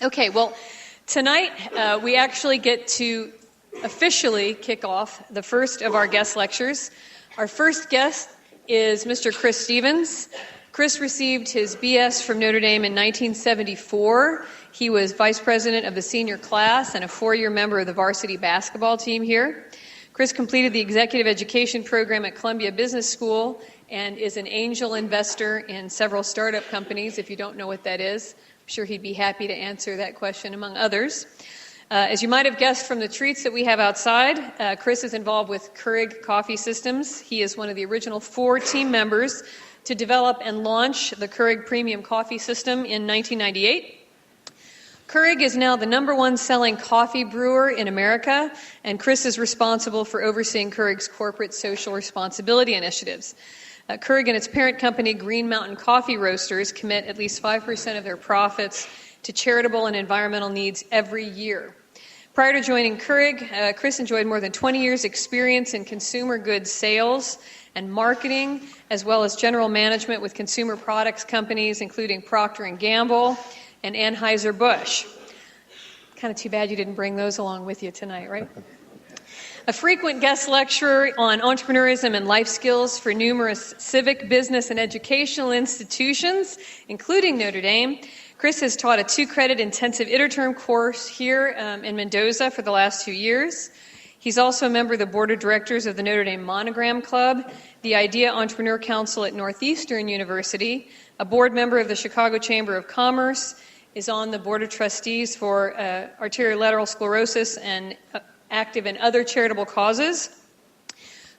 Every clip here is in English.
Okay, well, tonight we actually get to officially kick off the first of our guest lectures. Our first guest is Mr. Chris Stevens. Chris received his BS from Notre Dame in 1974. He was vice president of the senior class and a 4-year member of the varsity basketball team here. Chris completed the executive education program at Columbia Business School and is an angel investor in several startup companies. If you don't know what that is, I'm sure he'd be happy to answer that question, among others. As you might have guessed from the treats that we have outside, Chris is involved with Keurig Coffee Systems. He is one of the original 4 team members to develop and launch the Keurig Premium Coffee System in 1998. Keurig is now the #1 selling coffee brewer in America, and Chris is responsible for overseeing Keurig's corporate social responsibility initiatives. Keurig and its parent company, Green Mountain Coffee Roasters, commit at least 5% of their profits to charitable and environmental needs every year. Prior to joining Keurig, Chris enjoyed more than 20 years' experience in consumer goods sales and marketing, as well as general management with consumer products companies, including Procter & Gamble and Anheuser-Busch. Kind of too bad you didn't bring those along with you tonight, right? A frequent guest lecturer on entrepreneurism and life skills for numerous civic, business, and educational institutions, including Notre Dame, Chris has taught a 2-credit intensive interterm course here in Mendoza for the last 2 years. He's also a member of the board of directors of the Notre Dame Monogram Club, the Idea Entrepreneur Council at Northeastern University, a board member of the Chicago Chamber of Commerce, is on the board of trustees for arteriolateral sclerosis and active in other charitable causes.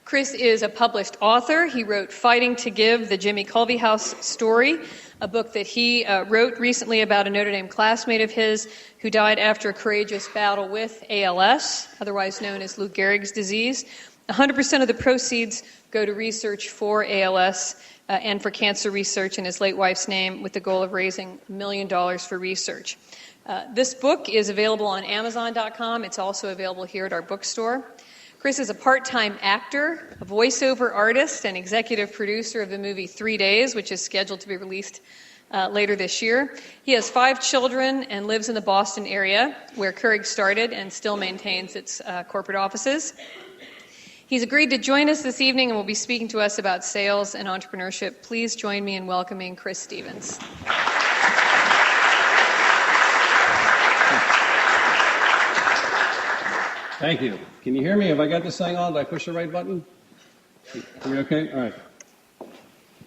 Chris is a published author. He wrote Fighting to Give, the Jimmy Culvey House story, a book that he wrote recently about a Notre Dame classmate of his who died after a courageous battle with ALS, otherwise known as Lou Gehrig's disease. 100% of the proceeds go to research for ALS and for cancer research in his late wife's name, with the goal of raising $1 million for research. This book is available on Amazon.com. It's also available here at our bookstore. Chris is a part-time actor, a voiceover artist, and executive producer of the movie 3 Days, which is scheduled to be released later this year. He has 5 children and lives in the Boston area, where Keurig started and still maintains its corporate offices. He's agreed to join us this evening and will be speaking to us about sales and entrepreneurship. Please join me in welcoming Chris Stevens. Thank you. Can you hear me? Have I got this thing on? Did I push the right button? Are we okay? All right.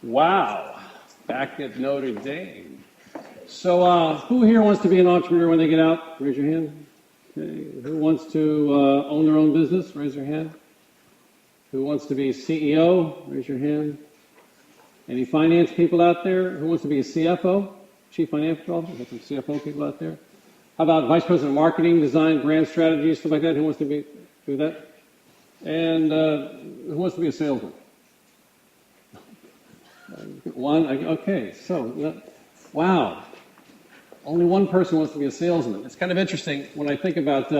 Wow. Back at Notre Dame. So who here wants to be an entrepreneur when they get out? Raise your hand. Okay. Who wants to own their own business? Raise your hand. Who wants to be a CEO? Raise your hand. Any finance people out there? Who wants to be a CFO? Chief Financial Officer? Got some CFO people out there? How about Vice President of Marketing, Design, Brand Strategy, stuff like that? Who wants to do that? And who wants to be a salesman? One? Okay, so, wow. Only one person wants to be a salesman. It's kind of interesting when I think about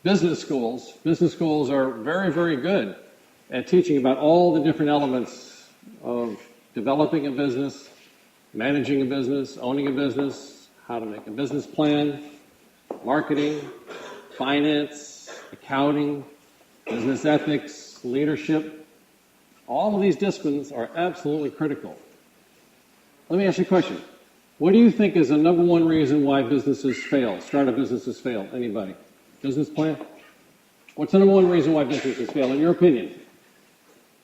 business schools. Business schools are very, very good at teaching about all the different elements of developing a business, managing a business, owning a business, how to make a business plan, marketing, finance, accounting, business ethics, leadership. All of these disciplines are absolutely critical. Let me ask you a question. What do you think is the #1 reason why businesses fail, startup businesses fail? Anybody? Business plan? What's the #1 reason why businesses fail, in your opinion?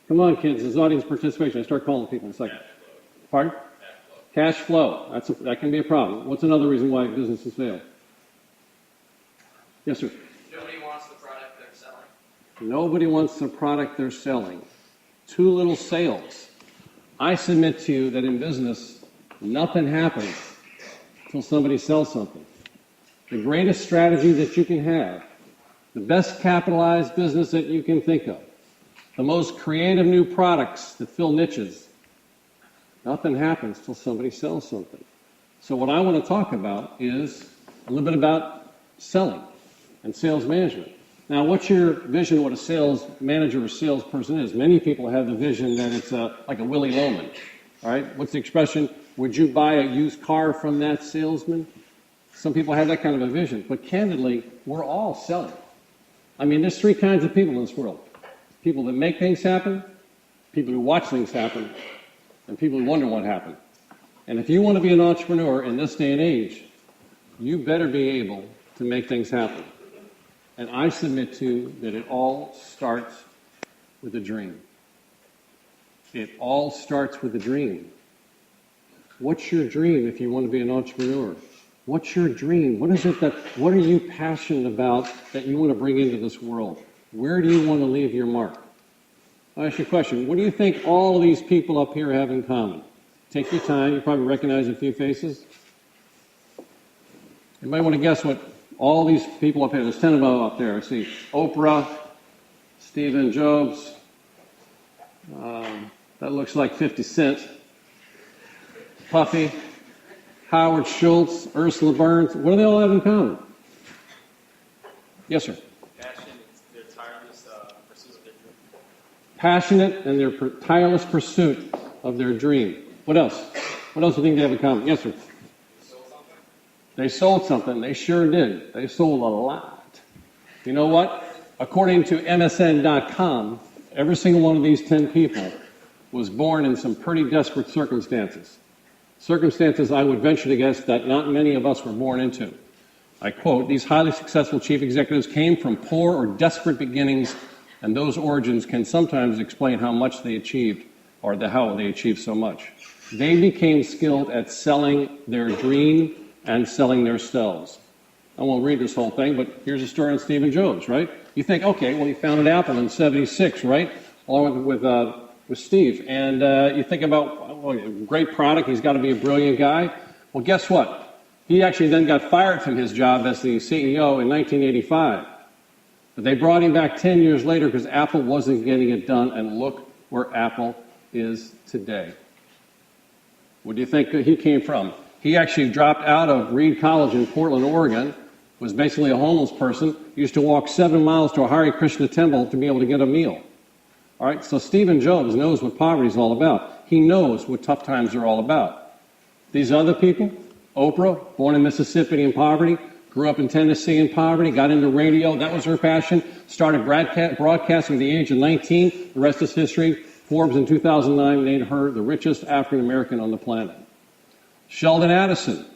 Come on, kids. There's audience participation. I start calling people in a second. Pardon? Cash flow. That can be a problem. What's another reason why businesses fail? Yes, sir. Nobody wants the product they're selling. Nobody wants the product they're selling. Too little sales. I submit to you that in business, nothing happens until somebody sells something. The greatest strategy that you can have, the best capitalized business that you can think of, the most creative new products that fill niches, nothing happens till somebody sells something. So what I want to talk about is a little bit about selling and sales management. Now, what's your vision of what a sales manager or salesperson is? Many people have the vision that it's like a Willy Loman. All right? What's the expression? Would you buy a used car from that salesman? Some people have that kind of a vision. But candidly, we're all selling. I mean, there's three kinds of people in this world. People that make things happen, people who watch things happen, and people who wonder what happened. And if you want to be an entrepreneur in this day and age, you better be able to make things happen. And I submit to you that it all starts with a dream. It all starts with a dream. What's your dream if you want to be an entrepreneur? What's your dream? What are you passionate about that you want to bring into this world? Where do you want to leave your mark? I'll ask you a question. What do you think all of these people up here have in common? Take your time. You probably recognize a few faces. You might want to guess what all these people up here, there's 10 of them up there. I see Oprah, Stephen Jobs. That looks like 50 Cent. Puffy, Howard Schultz, Ursula Burns. What do they all have in common? Yes, sir. Their tireless pursuit of their dream. Passionate and their tireless pursuit of their dream. What else? What else do you think they have in common? Yes, sir. They sold something. They sure did. They sold a lot. You know what? According to MSN.com, every single one of these 10 people was born in some pretty desperate circumstances. Circumstances I would venture to guess that not many of us were born into. I quote, "These highly successful chief executives came from poor or desperate beginnings, and those origins can sometimes explain how much they achieved or how they achieved so much. They became skilled at selling their dream and selling themselves." I won't read this whole thing, but here's a story on Stephen Jobs, right? You think, okay, well, he founded Apple in '76, right? Along with Steve. And you think about, well, great product, he's got to be a brilliant guy. Well, guess what? He actually then got fired from his job as the CEO in 1985. But they brought him back 10 years later because Apple wasn't getting it done, and look where Apple is today. Where do you think he came from? He actually dropped out of Reed College in Portland, Oregon, was basically a homeless person, used to walk 7 miles to a Hare Krishna temple to be able to get a meal. All right, so Stephen Jobs knows what poverty is all about. He knows what tough times are all about. These other people, Oprah, born in Mississippi in poverty, grew up in Tennessee in poverty, got into radio, that was her passion, started broadcasting at the age of 19, the rest is history. Forbes in 2009 made her the richest African American on the planet. Sheldon Addison,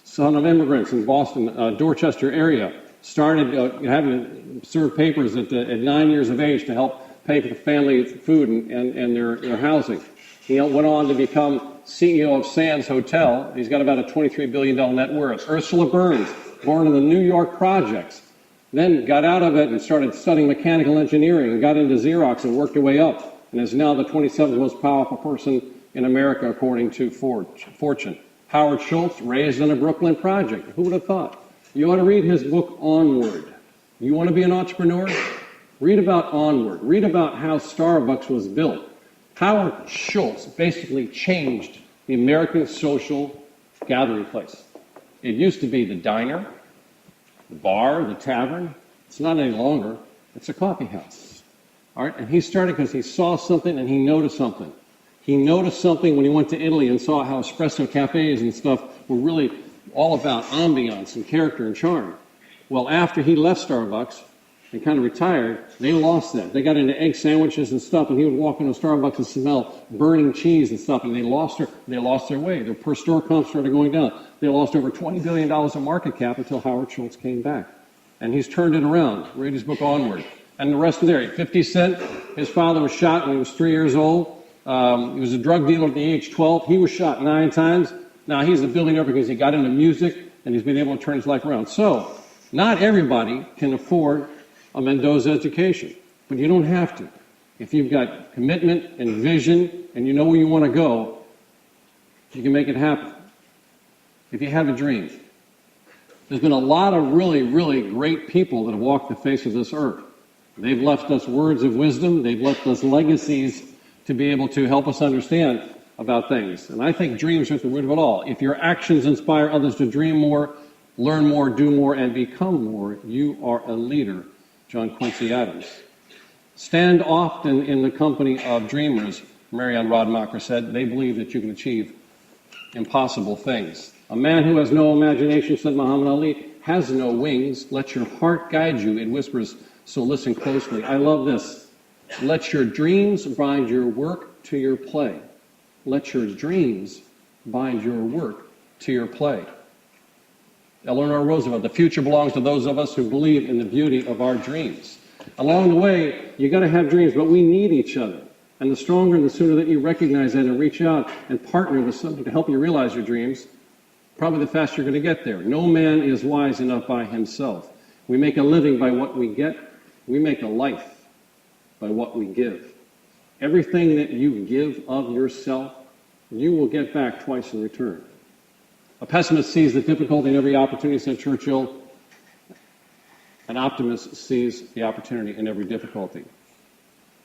son of immigrants in Boston, Dorchester area, started having to serve papers at 9 years of age to help pay for the family food and their housing. He went on to become CEO of Sands Hotel. He's got about a $23 billion net worth. Ursula Burns, born in the New York projects, then got out of it and started studying mechanical engineering and got into Xerox and worked her way up, and is now the 27th most powerful person in America according to Fortune. Howard Schultz, raised in a Brooklyn project. Who would have thought? You ought to read his book, Onward. You want to be an entrepreneur? Read about Onward. Read about how Starbucks was built. Howard Schultz basically changed the American social gathering place. It used to be the diner, the bar, the tavern. It's not any longer. It's a coffee house. All right? And he started because he saw something and he noticed something. He noticed something when he went to Italy and saw how espresso cafes and stuff were really all about ambiance and character and charm. Well, after he left Starbucks and kind of retired, they lost that. They got into egg sandwiches and stuff, and he would walk into Starbucks and smell burning cheese and stuff, and they lost their way. Their per store comps started going down. They lost over $20 billion in market cap until Howard Schultz came back. And he's turned it around. Read his book, Onward. And the rest of there. 50 Cent, his father was shot when he was 3 years old. He was a drug dealer at the age 12. He was shot 9 times. Now he's a billionaire because he got into music and he's been able to turn his life around. So, not everybody can afford a Mendoza education, but you don't have to. If you've got commitment and vision and you know where you want to go, you can make it happen. If you have a dream. There's been a lot of really, really great people that have walked the face of this earth. They've left us words of wisdom. They've left us legacies to be able to help us understand about things. And I think dreams are at the root of it all. If your actions inspire others to dream more, learn more, do more, and become more, you are a leader. John Quincy Adams. Stand often in the company of dreamers, Marianne Rodmacher said. They believe that you can achieve impossible things. A man who has no imagination, said Muhammad Ali, has no wings. Let your heart guide you, it whispers, so listen closely. I love this. Let your dreams bind your work to your play. Let your dreams bind your work to your play. Eleanor Roosevelt, the future belongs to those of us who believe in the beauty of our dreams. Along the way, you got to have dreams, but we need each other. And the stronger and the sooner that you recognize that and reach out and partner with somebody to help you realize your dreams, probably the faster you're going to get there. No man is wise enough by himself. We make a living by what we get. We make a life by what we give. Everything that you give of yourself, you will get back twice in return. A pessimist sees the difficulty in every opportunity, said Churchill. An optimist sees the opportunity in every difficulty.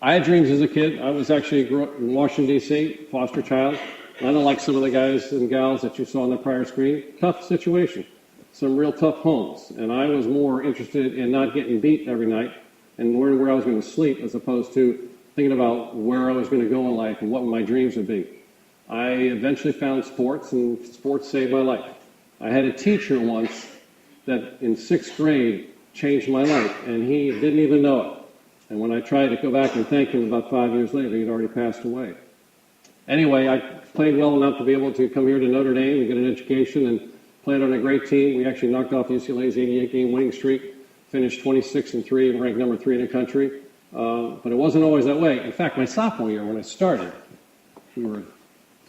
I had dreams as a kid. I grew up in Washington, D.C., foster child. I don't like some of the guys and gals that you saw on the prior screen. Tough situation. Some real tough homes. And I was more interested in not getting beat every night and learning where I was going to sleep as opposed to thinking about where I was going to go in life and what my dreams would be. I eventually found sports, and sports saved my life. I had a teacher once that in 6th grade changed my life, and he didn't even know it. And when I tried to go back and thank him about 5 years later, he'd already passed away. Anyway, I played well enough to be able to come here to Notre Dame and get an education and played on a great team. We actually knocked off UCLA's 88-game winning streak, finished 26-3 and ranked number 3 in the country. But it wasn't always that way. In fact, my sophomore year when I started, we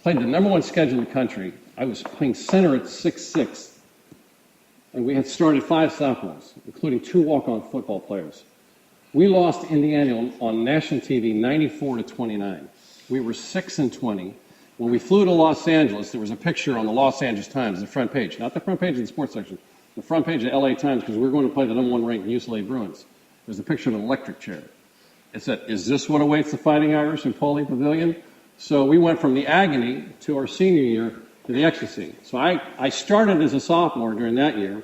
played the number 1 schedule in the country. I was playing center at 6'6", and we had started 5 sophomores, including 2 walk-on football players. We lost Indiana on national TV 94-29. We were 6-20. When we flew to Los Angeles, there was a picture on the Los Angeles Times, the front page, not the front page of the sports section, the front page of the LA Times, because we were going to play the number 1 ranked UCLA Bruins. There's a picture of an electric chair. It said, "Is this what awaits the Fighting Irish in Foley Pavilion?" So we went from the agony to our senior year to the ecstasy. So I started as a sophomore during that year.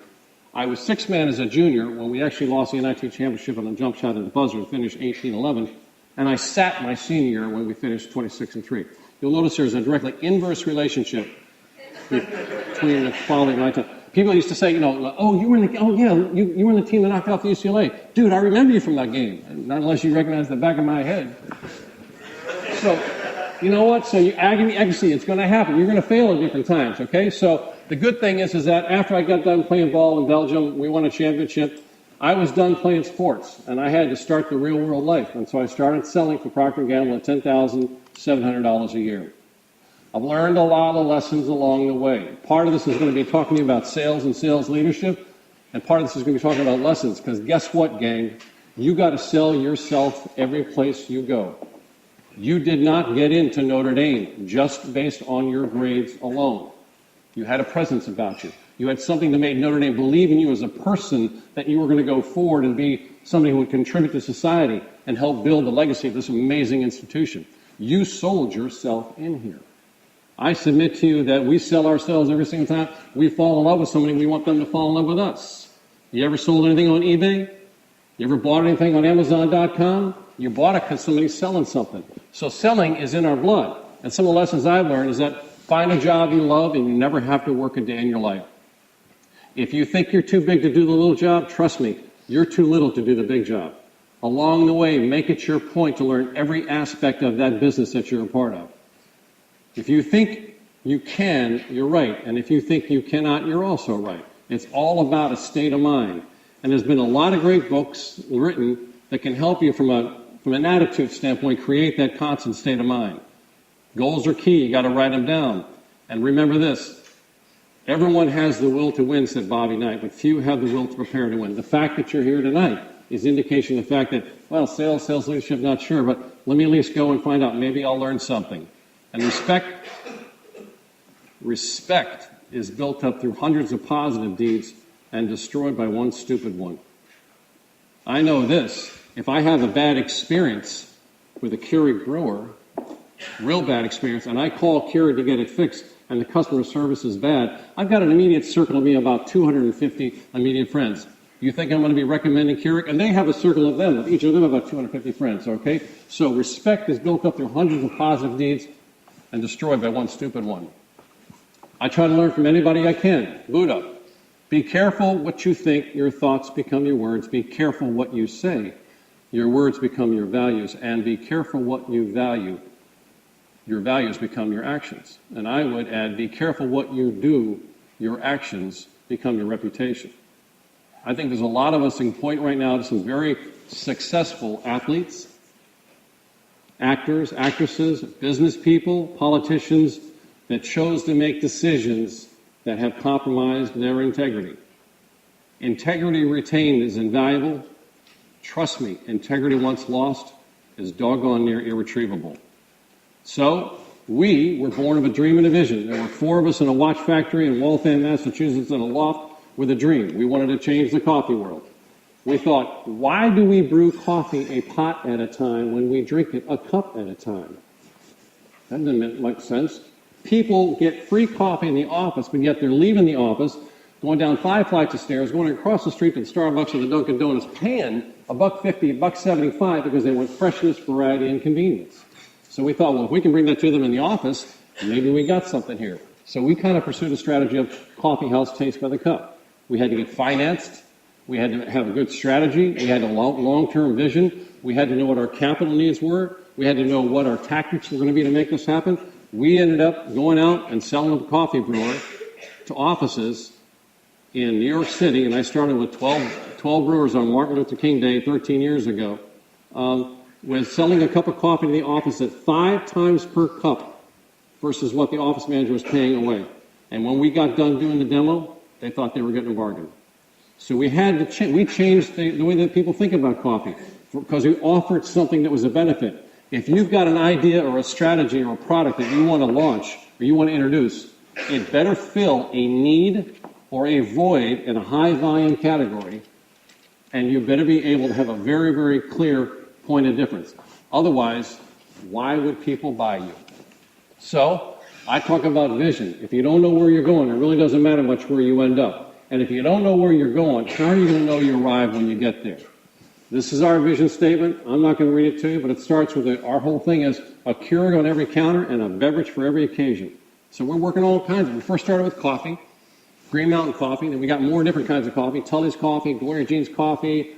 I was 6th man as a junior when we actually lost the NIT championship on a jump shot at the buzzer and finished 18-11. And I sat my senior year when we finished 26-3. You'll notice there's a directly inverse relationship between the quality of my time. People used to say, you were in the team that knocked off UCLA. Dude, I remember you from that game. Not unless you recognize the back of my head. So, you know what? So you agony, ecstasy, it's going to happen. You're going to fail at different times, okay? So the good thing is that after I got done playing ball in Belgium, we won a championship. I was done playing sports, and I had to start the real world life. And so I started selling for Procter & Gamble at $10,700 a year. I've learned a lot of lessons along the way. Part of this is going to be talking to you about sales and sales leadership, and part of this is going to be talking about lessons, because guess what, gang? You got to sell yourself every place you go. You did not get into Notre Dame just based on your grades alone. You had a presence about you. You had something that made Notre Dame believe in you as a person, that you were going to go forward and be somebody who would contribute to society and help build the legacy of this amazing institution. You sold yourself in here. I submit to you that we sell ourselves every single time we fall in love with somebody. We want them to fall in love with us. You ever sold anything on eBay? You ever bought anything on Amazon.com? You bought it because somebody's selling something. So selling is in our blood. And some of the lessons I've learned is that find a job you love and you never have to work a day in your life. If you think you're too big to do the little job, trust me, you're too little to do the big job. Along the way, make it your point to learn every aspect of that business that you're a part of. If you think you can, you're right. And if you think you cannot, you're also right. It's all about a state of mind. And there's been a lot of great books written that can help you from an attitude standpoint create that constant state of mind. Goals are key. You got to write them down. And remember this. Everyone has the will to win, said Bobby Knight, but few have the will to prepare to win. The fact that you're here tonight is indication of the fact that, well, sales leadership, not sure, but let me at least go and find out. Maybe I'll learn something. And respect is built up through hundreds of positive deeds and destroyed by one stupid one. I know this. If I have a bad experience with a Keurig brewer, real bad experience, and I call Keurig to get it fixed, and the customer service is bad, I've got an immediate circle of me about 250 immediate friends. You think I'm going to be recommending Keurig? And they have a circle of them, each of them about 250 friends, okay? So respect is built up through hundreds of positive deeds and destroyed by one stupid one. I try to learn from anybody I can. Buddha, be careful what you think, your thoughts become your words. Be careful what you say, your words become your values. And be careful what you value, your values become your actions. And I would add, be careful what you do, your actions become your reputation. I think there's a lot of us who can point right now to some very successful athletes, actors, actresses, business people, politicians that chose to make decisions that have compromised their integrity. Integrity retained is invaluable. Trust me, integrity once lost is doggone near irretrievable. So, we were born of a dream and a vision. There were 4 of us in a watch factory in Waltham, Massachusetts, in a loft with a dream. We wanted to change the coffee world. We thought, why do we brew coffee a pot at a time when we drink it a cup at a time? That doesn't make much sense. People get free coffee in the office, but yet they're leaving the office, going down 5 flights of stairs, going across the street to the Starbucks or the Dunkin' Donuts, paying $1.50, $1.75 because they want freshness, variety, and convenience. So we thought, well, if we can bring that to them in the office, maybe we got something here. So we kind of pursued a strategy of coffee house taste by the cup. We had to get financed. We had to have a good strategy. We had a long-term vision. We had to know what our capital needs were. We had to know what our tactics were going to be to make this happen. We ended up going out and selling a coffee brewer to offices in New York City, and I started with 12 brewers on Martin Luther King Day 13 years ago, with selling a cup of coffee in the office at 5 times per cup versus what the office manager was paying away. And when we got done doing the demo, they thought they were getting a bargain. So we had to we changed the way that people think about coffee because we offered something that was a benefit. If you've got an idea or a strategy or a product that you want to launch or you want to introduce, it better fill a need or a void in a high volume category, and you better be able to have a very, very clear point of difference. Otherwise, why would people buy you? So, I talk about vision. If you don't know where you're going, it really doesn't matter much where you end up. And if you don't know where you're going, how are you going to know you arrive when you get there? This is our vision statement. I'm not going to read it to you, but it starts with our whole thing is a Keurig on every counter and a beverage for every occasion. So we're working all kinds of. We first started with coffee, Green Mountain Coffee, then we got more different kinds of coffee, Tully's Coffee, Gloria Jean's Coffee,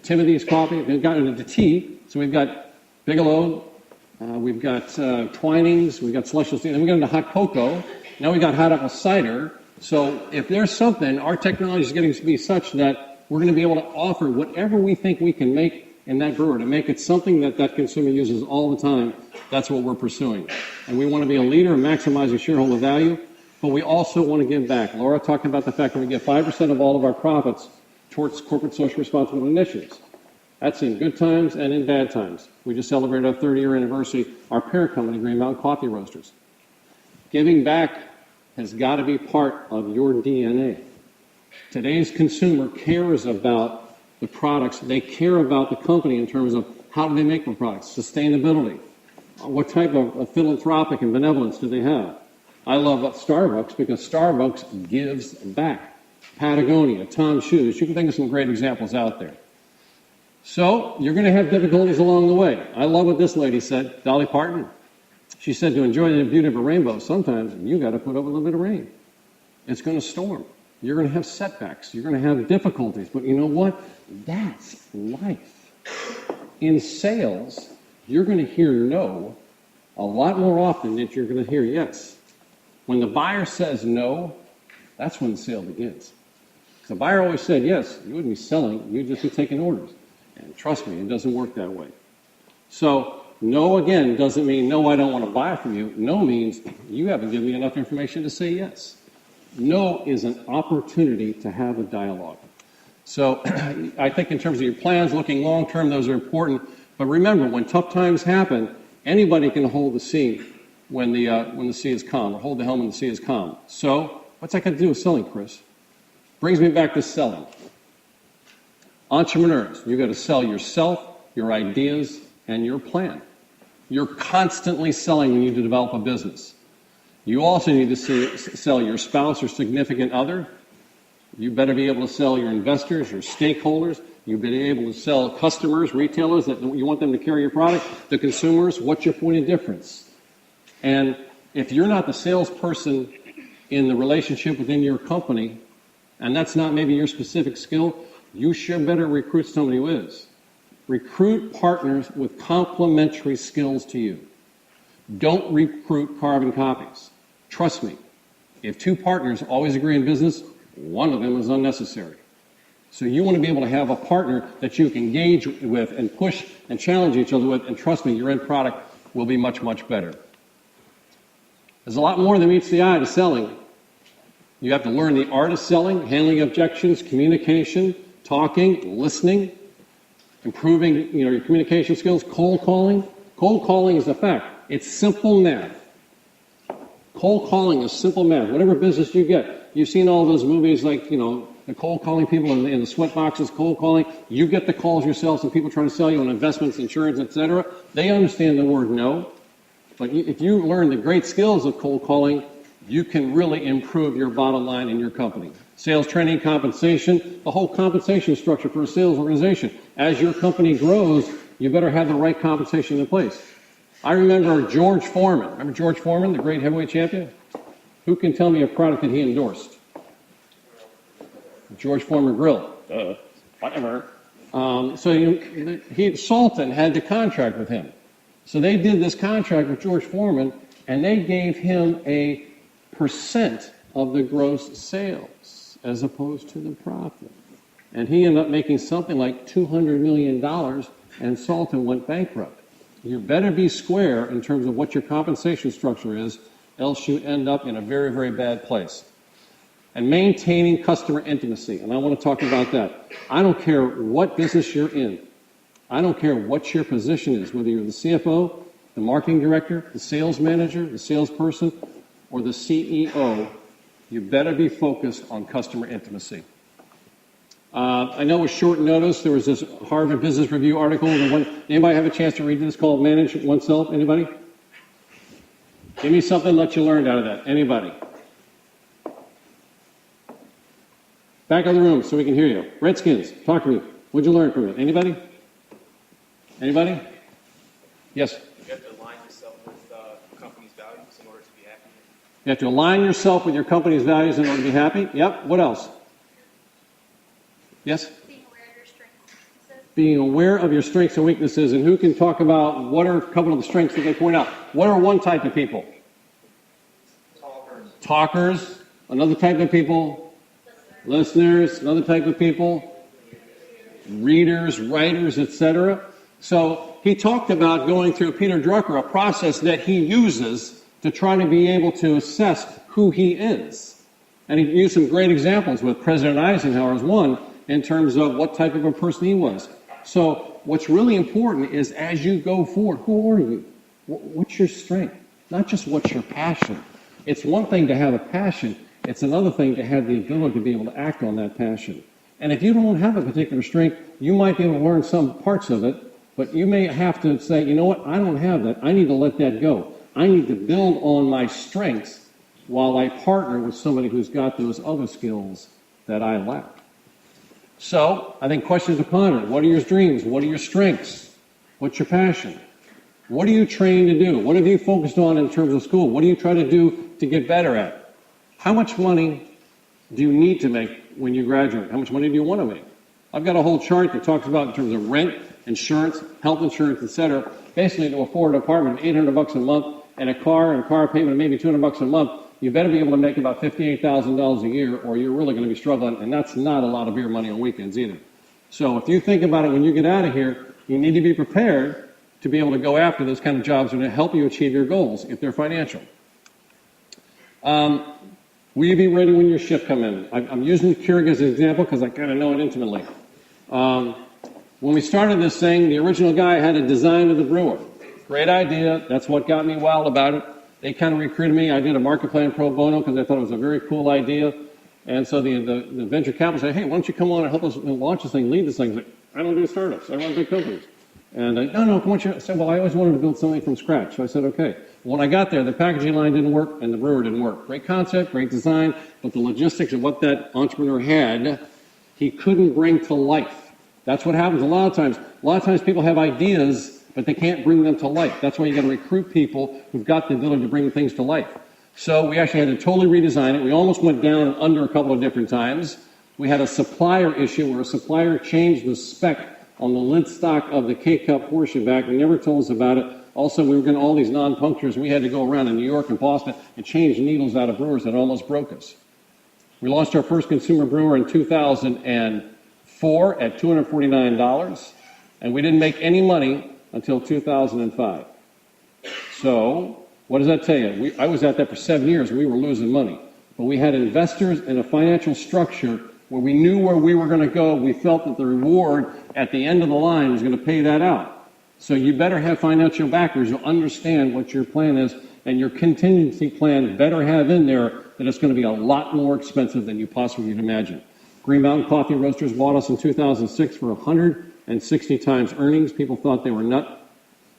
Timothy's Coffee. We've gotten into tea, so we've got Bigelow, we've got Twinings, we've got Celestial Tea, then we got into hot cocoa. Now we got hot apple cider. So if there's something, our technology is getting to be such that we're going to be able to offer whatever we think we can make in that brewer to make it something that that consumer uses all the time. That's what we're pursuing. And we want to be a leader in maximizing shareholder value, but we also want to give back. Laura talked about the fact that we get 5% of all of our profits towards corporate social responsibility initiatives. That's in good times and in bad times. We just celebrated our 30-year anniversary, our parent company, Green Mountain Coffee Roasters. Giving back has got to be part of your DNA. Today's consumer cares about the products. They care about the company in terms of how do they make their products, sustainability. What type of philanthropic and benevolence do they have? I love Starbucks because Starbucks gives back. Patagonia, Tom's Shoes. You can think of some great examples out there. So you're going to have difficulties along the way. I love what this lady said, Dolly Parton. She said to enjoy the beauty of a rainbow, sometimes you got to put up a little bit of rain. It's going to storm. You're going to have setbacks. You're going to have difficulties. But you know what? That's life. In sales, you're going to hear no a lot more often than you're going to hear yes. When the buyer says no, that's when the sale begins. The buyer always said yes, you wouldn't be selling, you'd just be taking orders. And trust me, it doesn't work that way. So, no again doesn't mean no, I don't want to buy from you. No means you haven't given me enough information to say yes. No is an opportunity to have a dialogue. So I think in terms of your plans, looking long term, those are important. But remember, when tough times happen, anybody can hold the sea when the sea is calm, or hold the helm when the sea is calm. So what's that got to do with selling, Chris? Brings me back to selling. Entrepreneurs, you've got to sell yourself, your ideas, and your plan. You're constantly selling when you need to develop a business. You also need to sell your spouse or significant other. You better be able to sell your investors, your stakeholders. You better be able to sell customers, retailers that you want them to carry your product. The consumers, what's your point of difference? And if you're not the salesperson in the relationship within your company, and that's not maybe your specific skill, you sure better recruit somebody who is. Recruit partners with complementary skills to you. Don't recruit carbon copies. Trust me, if two partners always agree in business, one of them is unnecessary. So you want to be able to have a partner that you can engage with and push and challenge each other with, and trust me, your end product will be much, much better. There's a lot more than meets the eye to selling. You have to learn the art of selling, handling objections, communication, talking, listening, improving your communication skills, cold calling. Cold calling is a fact. It's simple math. Cold calling is simple math. Whatever business you get, you've seen all those movies like, the cold calling people in the sweat boxes, cold calling. You get the calls yourselves and people trying to sell you on investments, insurance, etc. They understand the word no. But if you learn the great skills of cold calling, you can really improve your bottom line in your company. Sales training, compensation, the whole compensation structure for a sales organization. As your company grows, you better have the right compensation in place. I remember George Foreman. Remember George Foreman, the great heavyweight champion? Who can tell me a product that he endorsed? George Foreman Grill. Whatever. Sultan had the contract with him. So they did this contract with George Foreman, and they gave him a percent of the gross sales as opposed to the profit. And he ended up making something like $200 million, and Sultan went bankrupt. You better be square in terms of what your compensation structure is, else you end up in a very, very bad place. And maintaining customer intimacy, and I want to talk about that. I don't care what business you're in. I don't care what your position is, whether you're the CFO, the marketing director, the sales manager, the salesperson, or the CEO, you better be focused on customer intimacy. I know with short notice, there was this Harvard Business Review article. Anybody have a chance to read this called Manage Oneself? Anybody? Give me something that you learned out of that. Anybody? Back of the room so we can hear you. Redskins, talk to me. What'd you learn from it? Anybody? Anybody? Yes? You have to align yourself with the company's values in order to be happy. You have to align yourself with your company's values in order to be happy. Yep. What else? Yes? Being aware of your strengths. Being aware of your strengths and weaknesses. And who can talk about what are a couple of the strengths that they point out? What are one type of people? Talkers. Another type of people? Listeners. Another type of people? Readers, writers, etc. So he talked about going through, Peter Drucker, a process that he uses to try to be able to assess who he is. And he used some great examples with President Eisenhower as one in terms of what type of a person he was. So what's really important is as you go forward, who are you? What's your strength? Not just what's your passion. It's one thing to have a passion. It's another thing to have the ability to be able to act on that passion. And if you don't have a particular strength, you might be able to learn some parts of it, but you may have to say, you know what, I don't have that. I need to let that go. I need to build on my strengths while I partner with somebody who's got those other skills that I lack. So, I think questions to ponder. What are your dreams? What are your strengths? What's your passion? What are you trained to do? What have you focused on in terms of school? What do you try to do to get better at? How much money do you need to make when you graduate? How much money do you want to make? I've got a whole chart that talks about in terms of rent, insurance, health insurance, etc. Basically, to afford an apartment, $800 a month, and a car payment of maybe $200 a month, you better be able to make about $58,000 a year, or you're really going to be struggling, and that's not a lot of beer money on weekends either. So if you think about it when you get out of here, you need to be prepared to be able to go after those kind of jobs that are going to help you achieve your goals if they're financial. Will you be ready when your shift come in? I'm using Keurig as an example because I kind of know it intimately. When we started this thing, the original guy had a design of the brewer. Great idea. That's what got me wild about it. They kind of recruited me. I did a market plan pro bono because I thought it was a very cool idea. And so the venture capital said, hey, why don't you come on and help us launch this thing, lead this thing? I was like, I don't do startups. I run big companies. And no, come on. I said, well, I always wanted to build something from scratch. So I said, okay. When I got there, the packaging line didn't work and the brewer didn't work. Great concept, great design, but the logistics of what that entrepreneur had, he couldn't bring to life. That's what happens a lot of times. A lot of times people have ideas, but they can't bring them to life. That's why you got to recruit people who've got the ability to bring things to life. So we actually had to totally redesign it. We almost went down under a couple of different times. We had a supplier issue where a supplier changed the spec on the lid stock of the K-Cup portion back. They never told us about it. Also, we were getting all these non-punctures. We had to go around in New York and Boston and change needles out of brewers that almost broke us. We launched our first consumer brewer in 2004 at $249, and we didn't make any money until 2005. So, what does that tell you? I was at that for 7 years. We were losing money. But we had investors and a financial structure where we knew where we were going to go. We felt that the reward at the end of the line was going to pay that out. So you better have financial backers who understand what your plan is, and your contingency plan better have in there that it's going to be a lot more expensive than you possibly could imagine. Green Mountain Coffee Roasters bought us in 2006 for 160 times earnings. People thought they were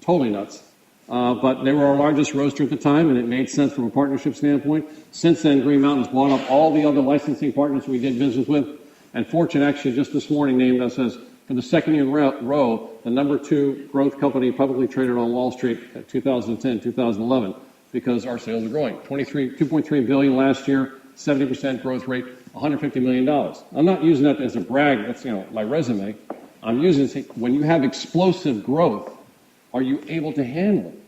totally nuts. But they were our largest roaster at the time, and it made sense from a partnership standpoint. Since then, Green Mountain's bought up all the other licensing partners we did business with. And Fortune actually just this morning named us as, for the second year in a row, the number 2 growth company publicly traded on Wall Street at 2010, 2011, because our sales are growing. 2.3 billion last year, 70% growth rate, $150 million. I'm not using that as a brag. That's my resume. I'm using it to say, when you have explosive growth, are you able to handle it?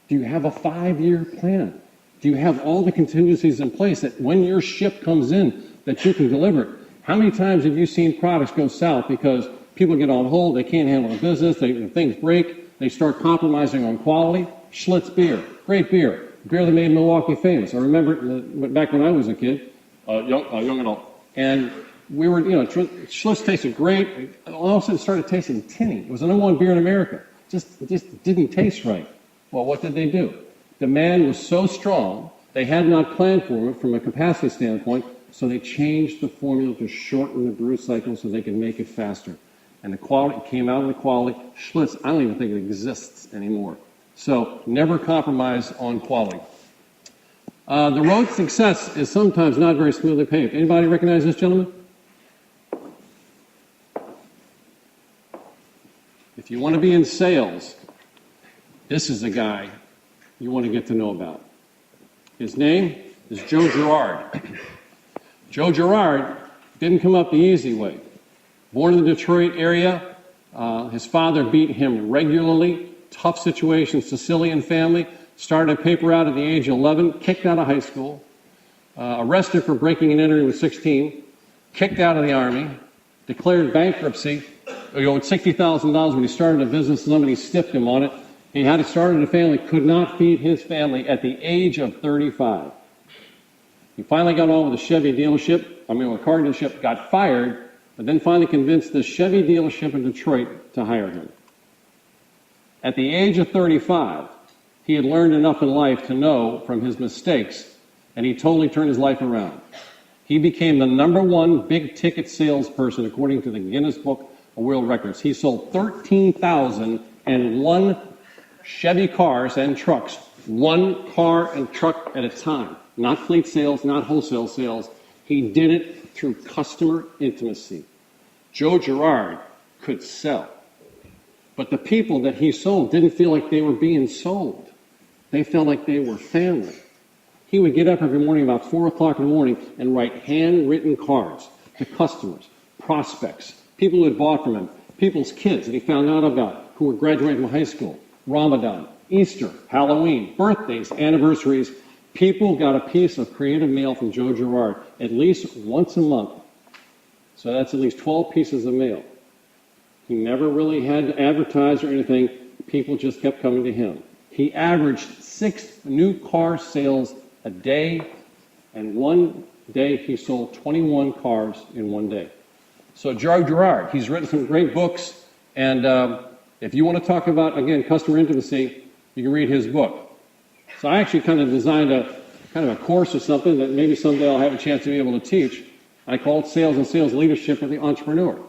Do you have a 5-year plan? Do you have all the contingencies in place that when your ship comes in, that you can deliver it? How many times have you seen products go south because people get on hold, they can't handle the business, things break, they start compromising on quality? Schlitz beer, great beer that made Milwaukee famous. I remember back when I was a kid, young adult, and we were, Schlitz tasted great. All of a sudden it started tasting tinny. It was the number 1 beer in America. It just didn't taste right. Well, what did they do? Demand was so strong, they had not planned for it from a capacity standpoint, so they changed the formula to shorten the brew cycle so they could make it faster. And the quality came out of the quality. Schlitz, I don't even think it exists anymore. So never compromise on quality. The road to success is sometimes not very smoothly paved. Anybody recognize this gentleman? If you want to be in sales, this is the guy you want to get to know about. His name is Joe Girard. Joe Girard didn't come up the easy way. Born in the Detroit area, his father beat him regularly. Tough situation, Sicilian family. Started a paper out at the age of 11, kicked out of high school, arrested for breaking and entering with 16, kicked out of the Army, declared bankruptcy. He owed $60,000 when he started a business. Somebody stiffed him on it. He had started a family, could not feed his family at the age of 35. He finally got on with a Chevy dealership, a car dealership, got fired, but then finally convinced the Chevy dealership in Detroit to hire him. At the age of 35, he had learned enough in life to know from his mistakes, and he totally turned his life around. He became the number 1 big-ticket salesperson according to the Guinness Book of World Records. He sold 13,001 Chevy cars and trucks, 1 car and truck at a time. Not fleet sales, not wholesale sales. He did it through customer intimacy. Joe Girard could sell. But the people that he sold didn't feel like they were being sold. They felt like they were family. He would get up every morning about 4 o'clock in the morning and write handwritten cards to customers, prospects, people who had bought from him, people's kids that he found out about who were graduating from high school, Ramadan, Easter, Halloween, birthdays, anniversaries. People got a piece of creative mail from Joe Girard at least once a month. So that's at least 12 pieces of mail. He never really had to advertise or anything. People just kept coming to him. He averaged 6 new car sales a day, and one day he sold 21 cars in one day. So Joe Girard, he's written some great books, and if you want to talk about, again, customer intimacy, you can read his book. So I actually kind of designed a course or something that maybe someday I'll have a chance to be able to teach. I call it Sales and Sales Leadership for the Entrepreneur.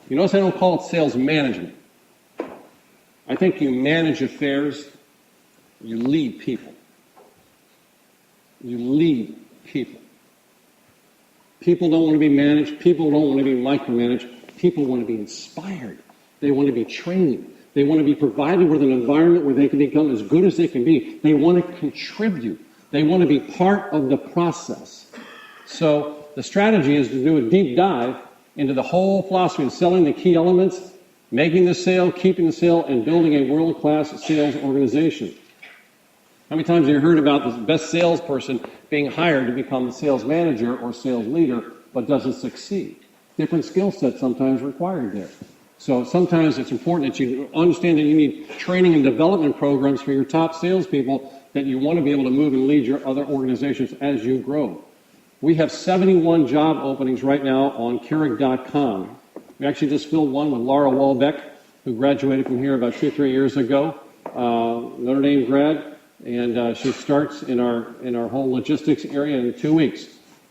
You notice I don't call it sales management. I think you manage affairs, you lead people. You lead people. People don't want to be managed. People don't want to be micromanaged. People want to be inspired. They want to be trained. They want to be provided with an environment where they can become as good as they can be. They want to contribute. They want to be part of the process. So the strategy is to do a deep dive into the whole philosophy of selling the key elements, making the sale, keeping the sale, and building a world-class sales organization. How many times have you heard about the best salesperson being hired to become the sales manager or sales leader, but doesn't succeed? Different skill sets sometimes required there. So sometimes it's important that you understand that you need training and development programs for your top salespeople that you want to be able to move and lead your other organizations as you grow. We have 71 job openings right now on Keurig.com. We actually just filled one with Laura Walbeck, who graduated from here about 2-3 years ago, Notre Dame grad, and she starts in our whole logistics area in 2 weeks.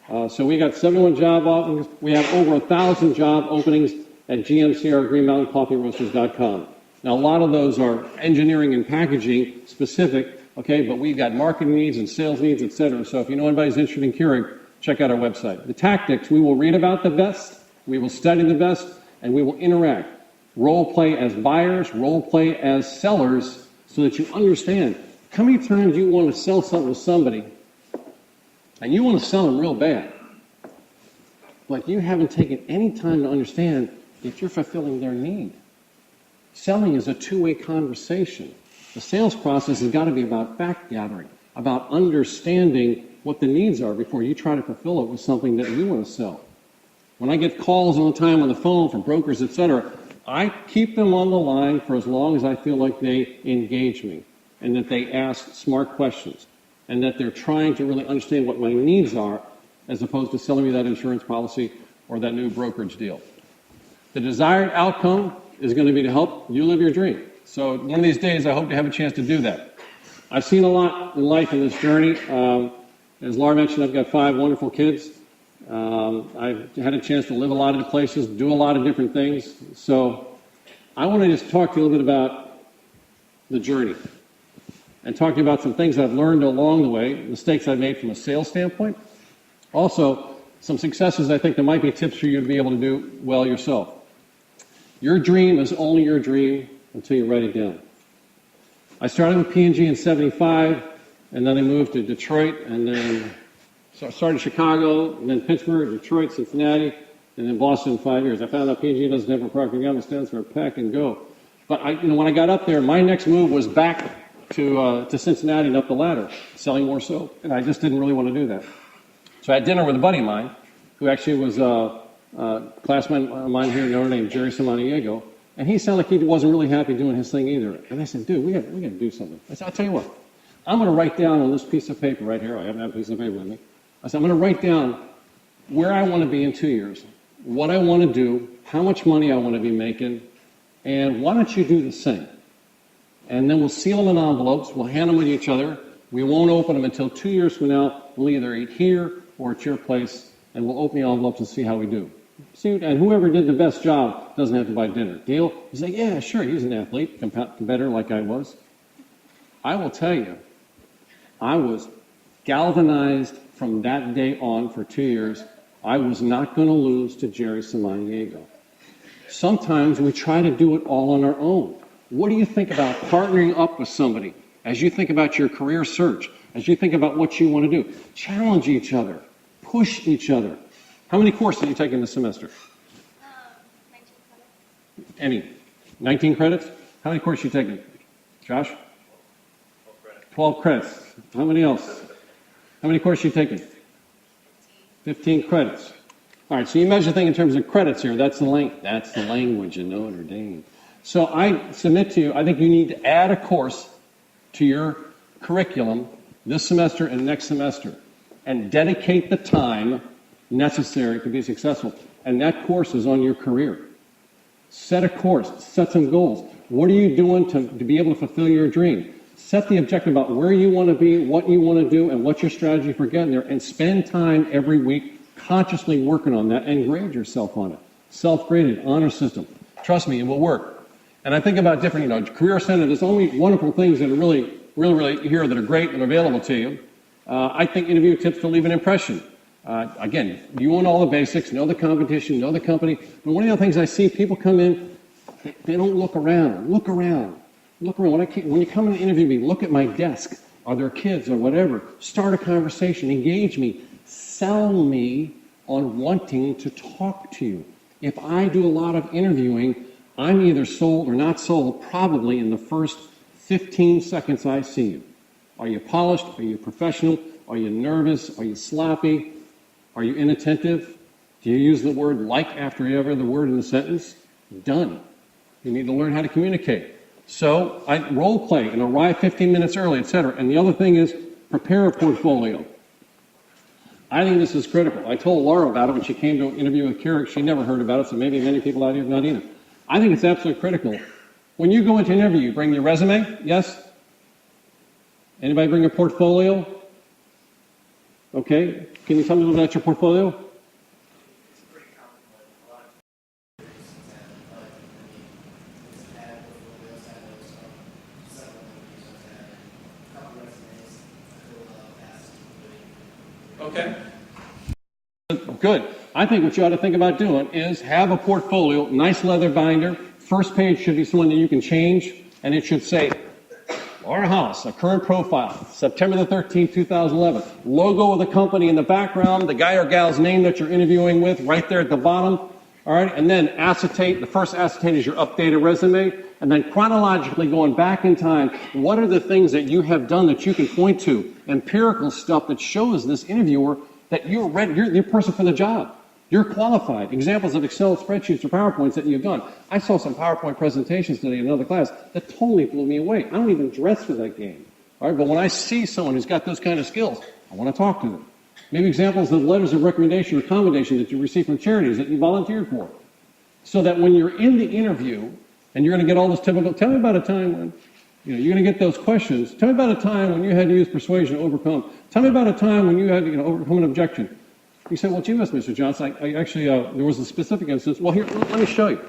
So we got 71 job openings. We have over 1,000 job openings at GMCR GreenMountainCoffeeRoasters.com. Now, a lot of those are engineering and packaging specific, okay, but we've got marketing needs and sales needs, et cetera. So if you know anybody's interested in Keurig, check out our website. The tactics, we will read about the best, we will study the best, and we will interact. Role play as buyers, role play as sellers, so that you understand how many times you want to sell something to somebody, and you want to sell them real bad, but you haven't taken any time to understand if you're fulfilling their need. Selling is a two-way conversation. The sales process has got to be about fact gathering, about understanding what the needs are before you try to fulfill it with something that you want to sell. When I get calls all the time on the phone from brokers, etc., I keep them on the line for as long as I feel like they engage me and that they ask smart questions and that they're trying to really understand what my needs are as opposed to selling me that insurance policy or that new brokerage deal. The desired outcome is going to be to help you live your dream. So one of these days, I hope to have a chance to do that. I've seen a lot in life in this journey. As Laura mentioned, I've got 5 wonderful kids. I've had a chance to live a lot of places, do a lot of different things. So I want to just talk to you a little bit about the journey and talk to you about some things I've learned along the way, mistakes I've made from a sales standpoint. Also, some successes I think that might be tips for you to be able to do well yourself. Your dream is only your dream until you write it down. I started with P&G in 75, and then I moved to Detroit, and then started Chicago, and then Pittsburgh, Detroit, Cincinnati, and then Boston in 5 years. I found out P&G doesn't have a Procter & Gamble, stands for Pack and Go. But when I got up there, my next move was back to Cincinnati and up the ladder, selling more soap, and I just didn't really want to do that. So I had dinner with a buddy of mine, who actually was a classmate of mine here in Notre Dame, Jerry Samaniego, and he sounded like he wasn't really happy doing his thing either. And I said, dude, we got to do something. I said, I'll tell you what, I'm going to write down on this piece of paper right here. I haven't had a piece of paper with me. I said, I'm going to write down where I want to be in 2 years, what I want to do, how much money I want to be making, and why don't you do the same? And then we'll seal them in envelopes. We'll hand them to each other. We won't open them until 2 years from now. We'll either eat here or at your place, and we'll open the envelopes and see how we do. See, and whoever did the best job doesn't have to buy dinner. Deal? He's like, yeah, sure, he's an athlete, competitor like I was. I will tell you, I was galvanized from that day on for 2 years. I was not going to lose to Jerry Samaniego. Sometimes we try to do it all on our own. What do you think about partnering up with somebody as you think about your career search, as you think about what you want to do? Challenge each other. Push each other. How many courses are you taking this semester? 19 credits. Any? 19 credits? How many courses are you taking? Josh? 12 credits. How many else? How many courses are you taking? 15 credits. All right, so you measure things in terms of credits here. That's the language in Notre Dame. So I submit to you, I think you need to add a course to your curriculum this semester and next semester and dedicate the time necessary to be successful. And that course is on your career. Set a course. Set some goals. What are you doing to be able to fulfill your dream? Set the objective about where you want to be, what you want to do, and what's your strategy for getting there. And spend time every week consciously working on that and grade yourself on it. Self-graded, honor system. Trust me, it will work. And I think about different, career center, there's only wonderful things that are really here that are great and available to you. I think interview tips to leave an impression. Again, you want all the basics, know the competition, know the company. But one of the things I see, people come in, they don't look around. Look around. When you come in to interview me, look at my desk. Are there kids or whatever? Start a conversation, engage me, sell me on wanting to talk to you. If I do a lot of interviewing, I'm either sold or not sold probably in the first 15 seconds I see you. Are you polished? Are you professional? Are you nervous? Are you sloppy? Are you inattentive? Do you use the word like after every other word in the sentence? Done. You need to learn how to communicate. So I role play and arrive 15 minutes early, etc. And the other thing is prepare a portfolio. I think this is critical. I told Laura about it when she came to an interview with Keurig. She never heard about it, so maybe many people out here have not either. I think it's absolutely critical. When you go into an interview, you bring your resume? Yes? Anybody bring a portfolio? Okay. Can you tell me a little about your portfolio? Okay. Good. I think what you ought to think about doing is have a portfolio, nice leather binder. First page should be someone that you can change, and it should say, Laura Hollis, a current profile, September the 13th, 2011. Logo of the company in the background, the guy or gal's name that you're interviewing with right there at the bottom. All right, and then acetate. The first acetate is your updated resume. And then chronologically going back in time, what are the things that you have done that you can point to? Empirical stuff that shows this interviewer that you're ready, you're the person for the job. You're qualified. Examples of Excel spreadsheets or PowerPoints that you've done. I saw some PowerPoint presentations today in another class that totally blew me away. I don't even dress for that game. All right, but when I see someone who's got those kind of skills, I want to talk to them. Maybe examples of letters of recommendation or commendation that you receive from charities that you volunteered for. So that when you're in the interview, and you're going to get all this typical, tell me about a time when, you're going to get those questions. Tell me about a time when you had to use persuasion to overcome. Tell me about a time when you had to overcome an objection. You say, well, gee whiz, Mr. Johnson, I actually, there was a specific instance. Well, here, let me show you.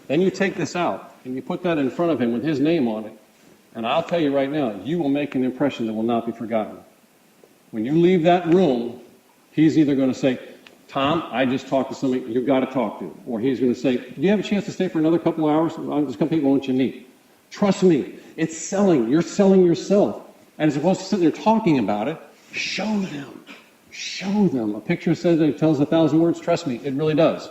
Then you take this out, and you put that in front of him with his name on it. And I'll tell you right now, you will make an impression that will not be forgotten. When you leave that room, he's either going to say, Tom, I just talked to somebody you've got to talk to. Or he's going to say, do you have a chance to stay for another couple of hours? There's a couple people want you to meet. Trust me, it's selling. You're selling yourself. And as opposed to sitting there talking about it, show them. Show them. A picture says it tells 1,000 words. Trust me, it really does.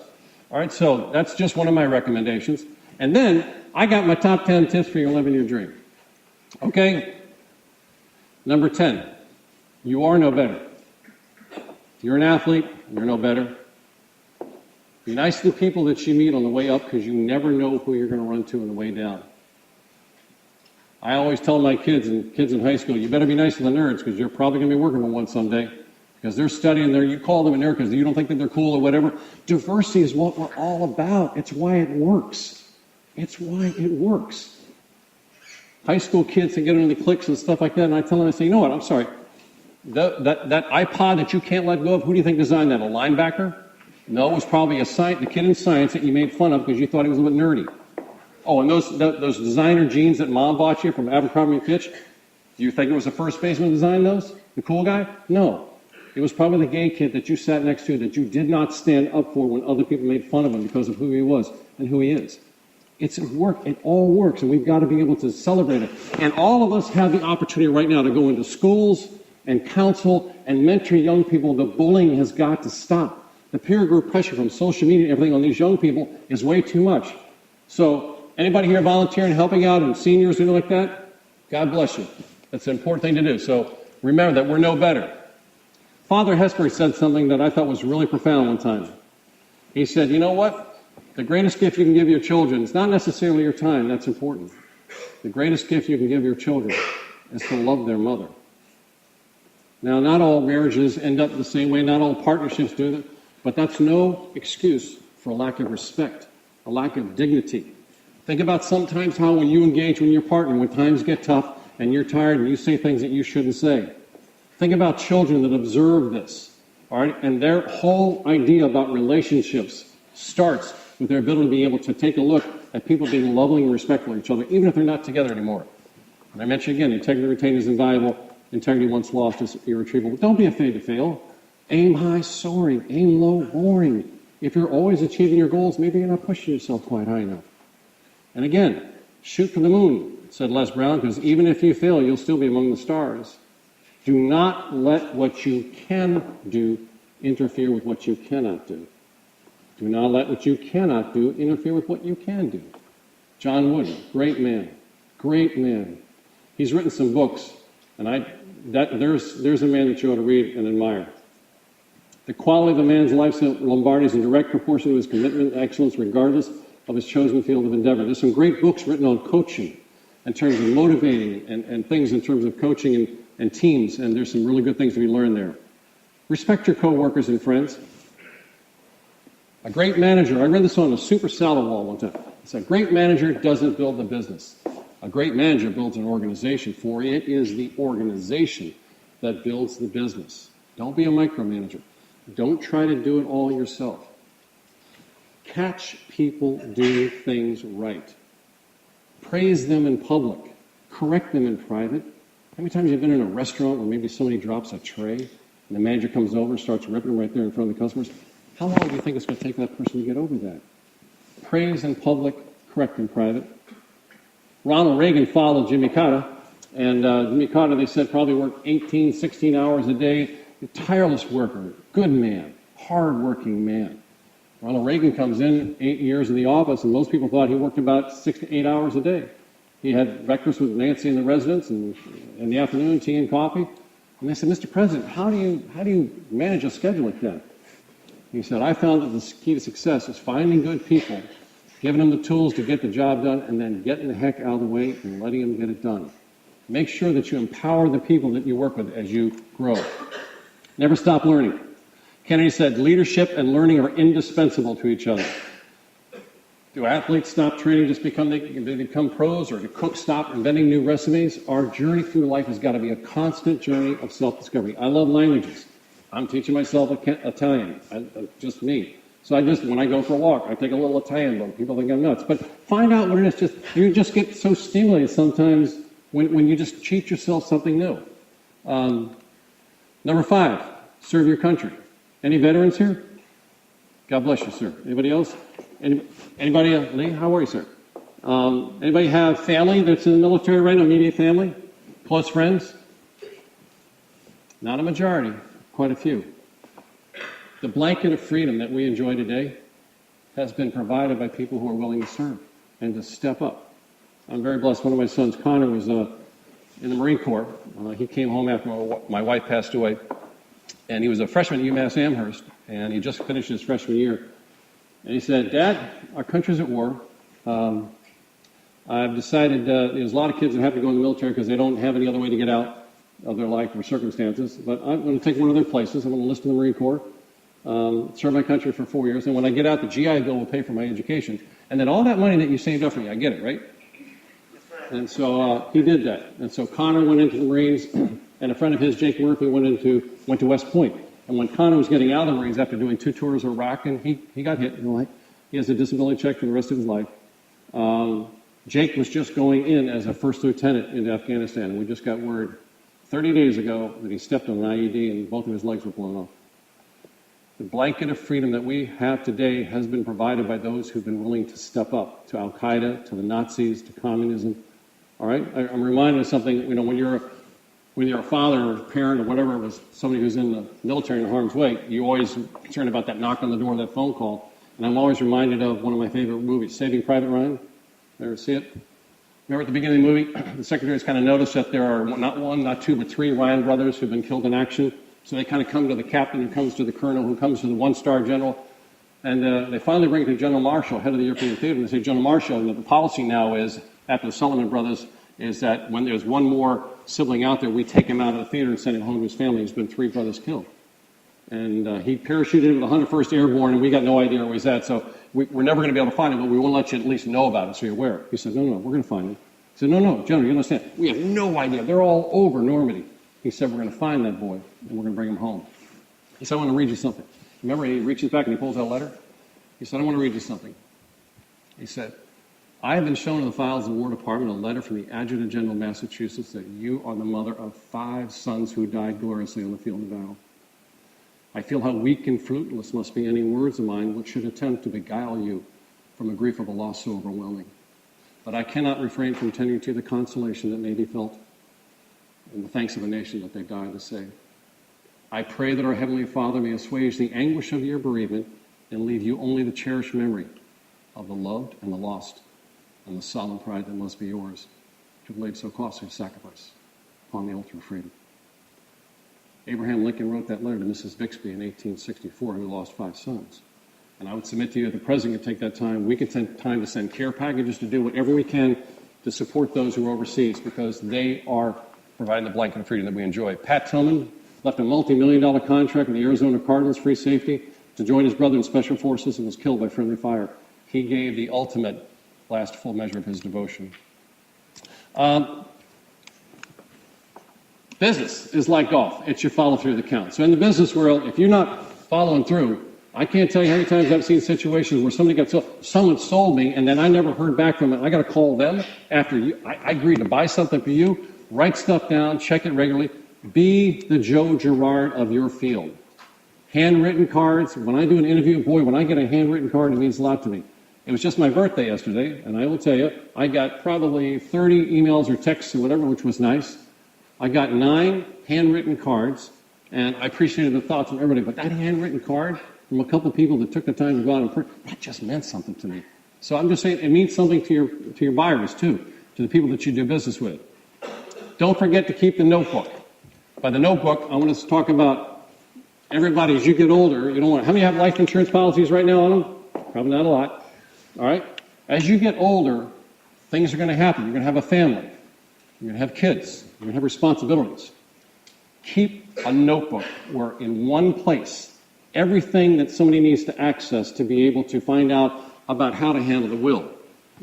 All right, so that's just one of my recommendations. And then I got my top 10 tips for your living your dream. Okay? Number 10, you are no better. You're an athlete, you're no better. Be nice to the people that you meet on the way up because you never know who you're going to run to on the way down. I always tell my kids in high school, you better be nice to the nerds because you're probably going to be working with one someday because they're studying there. You call them a nerd because you don't think that they're cool or whatever. Diversity is what we're all about. It's why it works. It's why it works. High school kids can get into the cliques and stuff like that, and I tell them, I say, you know what, I'm sorry. That iPod that you can't let go of, who do you think designed that? A linebacker? No, it was probably the kid in science that you made fun of because you thought he was a little bit nerdy. Oh, and those designer jeans that Mom bought you from Abercrombie & Fitch, do you think it was the first baseman who designed those? The cool guy? No. It was probably the gay kid that you sat next to that you did not stand up for when other people made fun of him because of who he was and who he is. It's work. It all works, and we've got to be able to celebrate it. And all of us have the opportunity right now to go into schools and counsel and mentor young people. The bullying has got to stop. The peer group pressure from social media and everything on these young people is way too much. So anybody here volunteering, helping out, and seniors, anything like that? God bless you. That's an important thing to do. So remember that we're no better. Father Hesper said something that I thought was really profound one time. He said, you know what? The greatest gift you can give your children is not necessarily your time. That's important. The greatest gift you can give your children is to love their mother. Now, not all marriages end up the same way. Not all partnerships do that. But that's no excuse for a lack of respect, a lack of dignity. Think about sometimes how when you engage with your partner, when times get tough and you're tired and you say things that you shouldn't say. Think about children that observe this, all right? And their whole idea about relationships starts with their ability to be able to take a look at people being loving and respectful of each other, even if they're not together anymore. And I mentioned again, integrity retained is invaluable. Integrity once lost is irretrievable. Don't be afraid to fail. Aim high, soaring. Aim low, boring. If you're always achieving your goals, maybe you're not pushing yourself quite high enough. And again, shoot for the moon, said Les Brown, because even if you fail, you'll still be among the stars. Do not let what you can do interfere with what you cannot do. Do not let what you cannot do interfere with what you can do. John Wooden, great man, great man. He's written some books, and there's a man that you ought to read and admire. The quality of a man's life, Lombardi, is in direct proportion to his commitment and excellence, regardless of his chosen field of endeavor. There's some great books written on coaching in terms of motivating and things in terms of coaching and teams, and there's some really good things to be learned there. Respect your coworkers and friends. A great manager, I read this on a super salad wall one time. It's a great manager doesn't build the business. A great manager builds an organization, for it is the organization that builds the business. Don't be a micromanager. Don't try to do it all yourself. Catch people do things right. Praise them in public. Correct them in private. How many times have you been in a restaurant where maybe somebody drops a tray and the manager comes over and starts ripping right there in front of the customers? How long do you think it's going to take that person to get over that? Praise in public, correct in private. Ronald Reagan followed Jimmy Carter, and Jimmy Carter, they said, probably worked 18, 16 hours a day. A tireless worker, good man, hard-working man. Ronald Reagan comes in 8 years in the office, and most people thought he worked about 6 to 8 hours a day. He had breakfast with Nancy and the residents, and in the afternoon, tea and coffee. And they said, Mr. President, how do you manage a schedule like that? He said, I found that the key to success is finding good people, giving them the tools to get the job done, and then getting the heck out of the way and letting them get it done. Make sure that you empower the people that you work with as you grow. Never stop learning. Kennedy said, leadership and learning are indispensable to each other. Do athletes stop training just because they become pros, or do cooks stop inventing new recipes? Our journey through life has got to be a constant journey of self-discovery. I love languages. I'm teaching myself Italian, just me. So when I go for a walk, I take a little Italian book. People think I'm nuts. But find out what it is. You just get so stimulated sometimes when you just teach yourself something new. Number 5, serve your country. Any veterans here? God bless you, sir. Anybody else? Anybody, Lee? How are you, sir? Anybody have family that's in the military right now? Immediate family? Close friends? Not a majority. Quite a few. The blanket of freedom that we enjoy today has been provided by people who are willing to serve and to step up. I'm very blessed. One of my sons, Connor, was in the Marine Corps. He came home after my wife passed away, and he was a freshman at UMass Amherst, and he just finished his freshman year. And he said, Dad, our country's at war. I've decided there's a lot of kids that have to go in the military because they don't have any other way to get out of their life or circumstances, but I'm going to take one of their places. I'm going to enlist in the Marine Corps, serve my country for 4 years, and when I get out, the GI Bill will pay for my education. And then all that money that you saved up for me, I get it, right? And so he did that. And so Connor went into the Marines, and a friend of his, Jake Murphy, went to West Point. And when Connor was getting out of the Marines after doing 2 tours of Iraq, and he got hit in the leg, he has a disability check for the rest of his life. Jake was just going in as a first lieutenant into Afghanistan, and we just got word 30 days ago that he stepped on an IED and both of his legs were blown off. The blanket of freedom that we have today has been provided by those who've been willing to step up to Al-Qaeda, to the Nazis, to communism. All right? I'm reminded of something, when you're a father or a parent or whatever, it was somebody who's in the military in harm's way, you always concerned about that knock on the door, that phone call. And I'm always reminded of one of my favorite movies, Saving Private Ryan. Ever see it? Remember at the beginning of the movie, the secretaries kind of noticed that there are not 1, not 2, but 3 Ryan brothers who've been killed in action. So they kind of come to the captain, who comes to the colonel, who comes to the 1-star general. And they finally bring it to General Marshall, head of the European Theater, and they say, General Marshall, the policy now is, after the Sullivan brothers, is that when there's one more sibling out there, we take him out of the theater and send him home to his family. There's been 3 brothers killed. And he parachuted into the 101st Airborne, and we got no idea where he's at. So we're never going to be able to find him, but we want to let you at least know about it so you're aware. He said, no, we're going to find him. He said, no, General, you understand. We have no idea. They're all over Normandy. He said, we're going to find that boy, and we're going to bring him home. He said, I want to read you something. Remember, he reaches back and he pulls out a letter. He said, I want to read you something. He said, I have been shown in the files of the War Department a letter from the Adjutant General of Massachusetts that you are the mother of 5 sons who died gloriously on the field of battle. I feel how weak and fruitless must be any words of mine which should attempt to beguile you from the grief of a loss so overwhelming. But I cannot refrain from tending to you the consolation that may be felt. and the thanks of a nation that they died to save. I pray that our Heavenly Father may assuage the anguish of your bereavement and leave you only the cherished memory of the loved and the lost and the solemn pride that must be yours to have laid so costly a sacrifice upon the altar of freedom. Abraham Lincoln wrote that letter to Mrs. Bixby in 1864, who lost 5 sons. And I would submit to you that the President could take that time. We could take time to send care packages, to do whatever we can to support those who are overseas, because they are providing the blanket of freedom that we enjoy. Pat Tillman left a multi-million-dollar contract with the Arizona Cardinals Free Safety to join his brother in Special Forces and was killed by friendly fire. He gave the ultimate last full measure of his devotion. Business is like golf. It's your follow-through that counts. So in the business world, if you're not following through, I can't tell you how many times I've seen situations where someone sold me, and then I never heard back from it. I got to call them after I agreed to buy something for you. Write stuff down, check it regularly. Be the Joe Girard of your field. Handwritten cards. When I do an interview, boy, when I get a handwritten card, it means a lot to me. It was just my birthday yesterday, and I will tell you, I got probably 30 emails or texts or whatever, which was nice. I got 9 handwritten cards, and I appreciated the thoughts from everybody. But that handwritten card from a couple of people that took the time to go out and print, that just meant something to me. So I'm just saying, it means something to your buyers too, to the people that you do business with. Don't forget to keep the notebook. By the notebook, I want to talk about everybody as you get older. You don't want. How many have life insurance policies right now on them? Probably not a lot. All right. As you get older, things are going to happen. You're going to have a family. You're going to have kids. You're going to have responsibilities. Keep a notebook where in one place, everything that somebody needs to access to be able to find out about how to handle the will.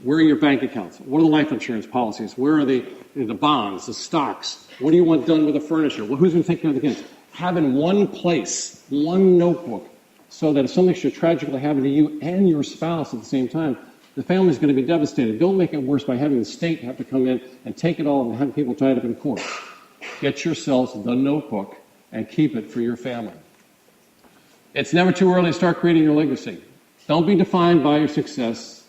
Where are your bank accounts? What are the life insurance policies? Where are the bonds, the stocks? What do you want done with the furniture? Well, who's going to take care of the kids? Have in one place, one notebook, so that if something should tragically happen to you and your spouse at the same time, the family's going to be devastated. Don't make it worse by having the state have to come in and take it all and have people tied up in court. Get yourselves the notebook and keep it for your family. It's never too early to start creating your legacy. Don't be defined by your success.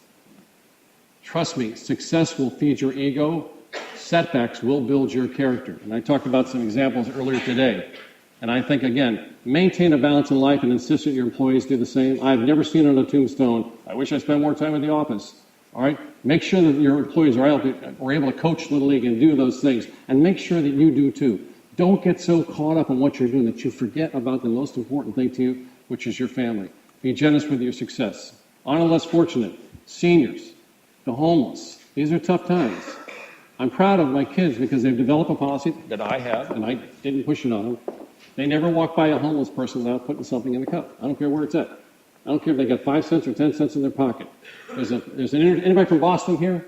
Trust me, success will feed your ego. Setbacks will build your character. And I talked about some examples earlier today. And I think, again, maintain a balance in life and insist that your employees do the same. I've never seen on a tombstone, I wish I spent more time in the office. All right? Make sure that your employees are able to coach Little League and do those things. And make sure that you do too. Don't get so caught up in what you're doing that you forget about the most important thing to you, which is your family. Be generous with your success. Honor the less fortunate. Seniors. The homeless. These are tough times. I'm proud of my kids because they've developed a policy that I have, and I didn't push it on them. They never walk by a homeless person without putting something in the cup. I don't care where it's at. I don't care if they got 5 cents or 10 cents in their pocket. Anybody from Boston here?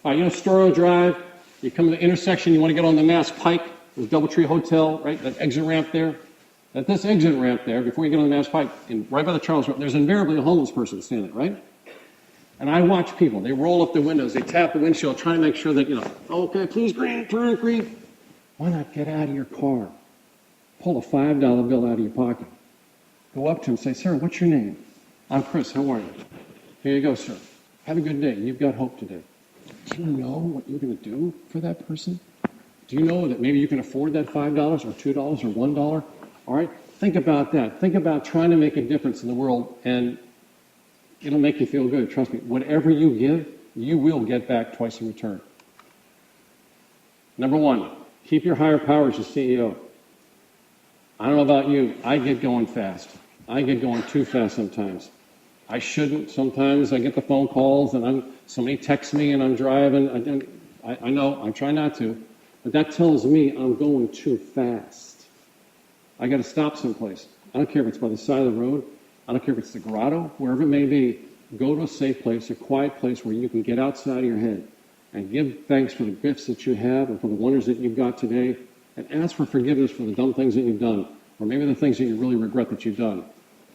All right, Storrow Drive. You come to the intersection, you want to get on the Mass Pike. There's Doubletree Hotel, right? That exit ramp there. At this exit ramp there, before you get on the Mass Pike, right by the Charles Road, there's invariably a homeless person standing, right? And I watch people. They roll up the windows. They tap the windshield, trying to make sure that, okay, please, green, turn green. Why not get out of your car? Pull a $5 bill out of your pocket. Go up to him and say, sir, what's your name? I'm Chris. How are you? Here you go, sir. Have a good day. You've got hope today. Do you know what you're going to do for that person? Do you know that maybe you can afford that $5 or $2 or $1? All right? Think about that. Think about trying to make a difference in the world, and it'll make you feel good. Trust me. Whatever you give, you will get back twice in return. Number 1, keep your higher power as your CEO. I don't know about you. I get going fast. I get going too fast sometimes. I shouldn't. Sometimes I get the phone calls and somebody texts me and I'm driving. I know. I try not to. But that tells me I'm going too fast. I got to stop someplace. I don't care if it's by the side of the road. I don't care if it's the grotto, wherever it may be. Go to a safe place, a quiet place where you can get outside of your head and give thanks for the gifts that you have and for the wonders that you've got today, and ask for forgiveness for the dumb things that you've done, or maybe the things that you really regret that you've done.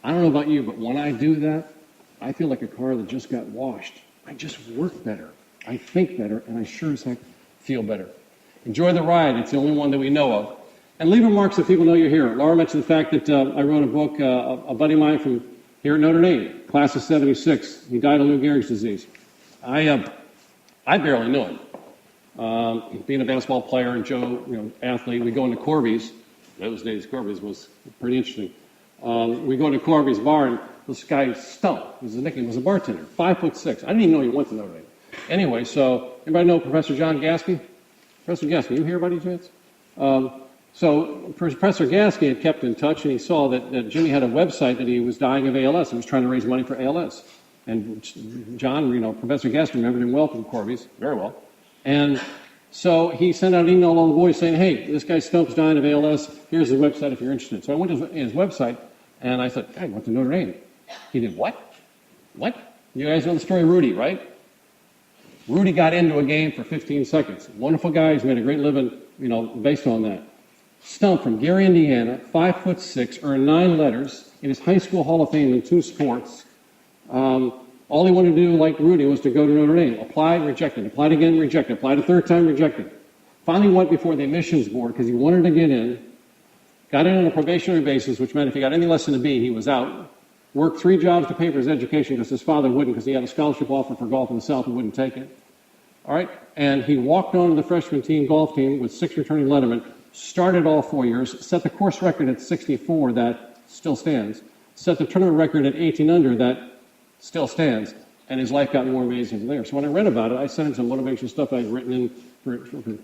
I don't know about you, but when I do that, I feel like a car that just got washed. I just work better. I think better, and I sure as heck feel better. Enjoy the ride. It's the only one that we know of. And leave remarks so people know you're here. Laura mentioned the fact that I wrote a book, a buddy of mine from here at Notre Dame, class of 76. He died of Lou Gehrig's disease. I barely knew him. Being a basketball player and Joe, athlete, we go into Corby's. Those days, Corby's was pretty interesting. We go into Corby's bar, and this guy Stump, his nickname, was a bartender, 5'6". I didn't even know he went to Notre Dame. Anyway, so anybody know Professor John Gaskey? Professor Gaskey, you here by any chance? So Professor Gaskey had kept in touch, and he saw that Jimmy had a website that he was dying of ALS and was trying to raise money for ALS. And John, Professor Gaskey remembered him well from Corby's, very well. And so he sent out an email to all the boys saying, hey, this guy Stump's dying of ALS. Here's his website if you're interested. So I went to his website, and I said, hey, I went to Notre Dame. He did what? What? You guys know the story of Rudy, right? Rudy got into a game for 15 seconds. Wonderful guy. He's made a great living, based on that. Stump from Gary, Indiana, 5'6", earned 9 letters in his high school Hall of Fame in 2 sports. All he wanted to do, like Rudy, was to go to Notre Dame. Applied, rejected. Applied again, rejected. Applied a third time, rejected. Finally went before the admissions board because he wanted to get in. Got in on a probationary basis, which meant if he got any less than a B, he was out. Worked 3 jobs to pay for his education because his father wouldn't, because he had a scholarship offer for golf in the South and wouldn't take it. All right? And he walked on to the freshman team, golf team, with 6 returning lettermen, started all 4 years, set the course record at 64, that still stands, set the tournament record at 18 under, that still stands, and his life got more amazing from there. So when I read about it, I sent him some motivation stuff I'd written in for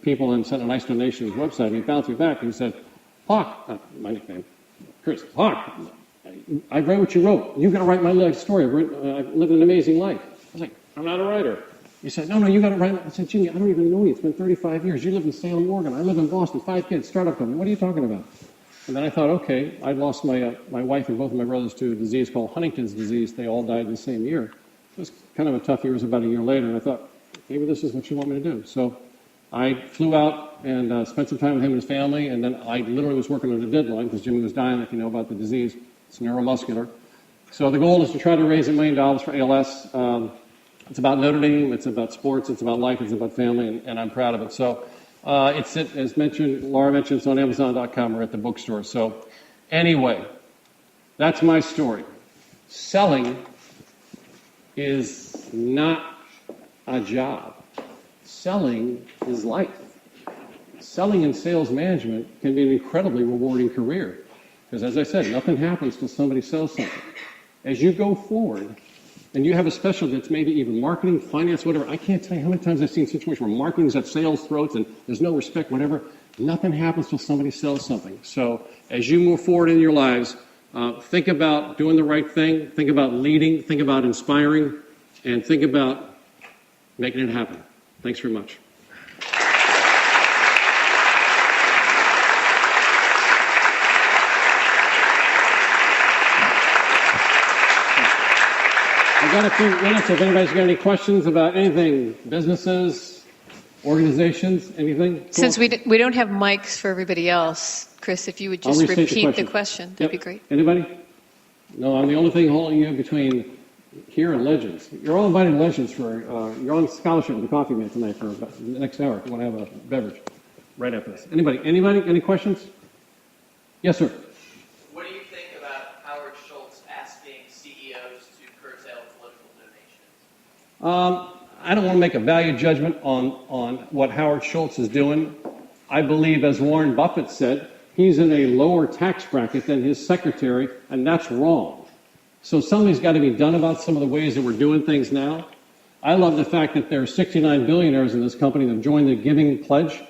people and sent a nice donation to his website, and he bounced me back and he said, Hawk, my nickname, Chris, Hawk, I read what you wrote. You've got to write my life story. I've lived an amazing life. I was like, I'm not a writer. He said, no, you got to write it. I said, Jimmy, I don't even know you. It's been 35 years. You live in Salem, Oregon. I live in Boston. 5 kids, startup company. What are you talking about? And then I thought, okay, I'd lost my wife and both of my brothers to a disease called Huntington's disease. They all died in the same year. It was kind of a tough year. It was about a year later, and I thought, maybe this is what you want me to do. So I flew out and spent some time with him and his family, and then I literally was working on a deadline because Jimmy was dying, if you know about the disease. It's neuromuscular. So the goal is to try to raise $1 million for ALS. It's about Notre Dame, it's about sports, it's about life, it's about family, and I'm proud of it. So it's, as mentioned, Laura mentioned, it's on Amazon.com or at the bookstore. So anyway, that's my story. Selling is not a job. Selling is life. Selling and sales management can be an incredibly rewarding career. Because as I said, nothing happens till somebody sells something. As you go forward, and you have a specialty that's maybe even marketing, finance, whatever. I can't tell you how many times I've seen situations where marketing's at sales throats and there's no respect, whatever. Nothing happens till somebody sells something. So as you move forward in your lives, think about doing the right thing, think about leading, think about inspiring, and think about making it happen. Thanks very much. I've got a few minutes if anybody's got any questions about anything, businesses, organizations, anything. Cool. Since we don't have mics for everybody else, Chris, if you would just repeat the question, that'd be great. Anybody? No, I'm the only thing holding you between here and Legends. You're all invited to Legends for, you're on scholarship with the coffee man tonight for about the next hour if you want to have a beverage right after this. Anybody? Any questions? Yes, sir. What do you think about Howard Schultz asking CEOs to curtail political donations? I don't want to make a value judgment on what Howard Schultz is doing. I believe, as Warren Buffett said, he's in a lower tax bracket than his secretary, and that's wrong. So something's got to be done about some of the ways that we're doing things now. I love the fact that there are 69 billionaires in this company that have joined the Giving Pledge,